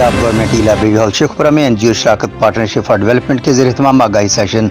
Punjab government library hall Shekhopura में NGO शराकत partnership for development के ज़ेराहतमाम आगाही session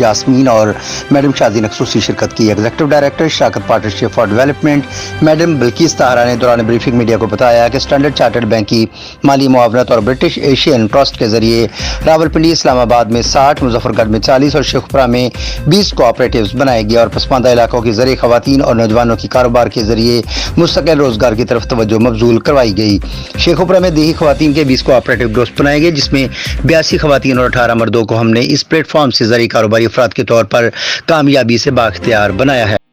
Yasmin और मैडम शादी ने खसूसी शिरकत की। एग्जेक्टिव डायरेक्टर शराकत partnership for development madam Balqees Tahira ने दौरान ब्रीफिंग मीडिया को बताया कि स्टैंडर्ड चार्टर्ड बैंक की माली मुआवनत और ब्रिटिश एशियन ट्रस्ट के जरिए रावलपिंडी इस्लामाबाद में 60, मुजफ्फरगढ़ में 40 और शेखोपुरा में 20 कोऑपरेटिव्स बनाए गए और पसमानदा इलाकों के जरिए खवातीन और नौजवानों की कारोबार के जरिए मुस्तकिल रोजगार की तरफ तवज्जो मबजूल करवाई गई। शेखोपुरा में देही खवातीन के 20 कोऑपरेटिव ग्रुप्स बनाए गए, जिसमें 82 खवातीन और 18 मर्दों को हमने इस प्लेटफॉर्म से जरिए कारोबारी अफराद के तौर पर कामयाबी से बाख्तियार बनाया है।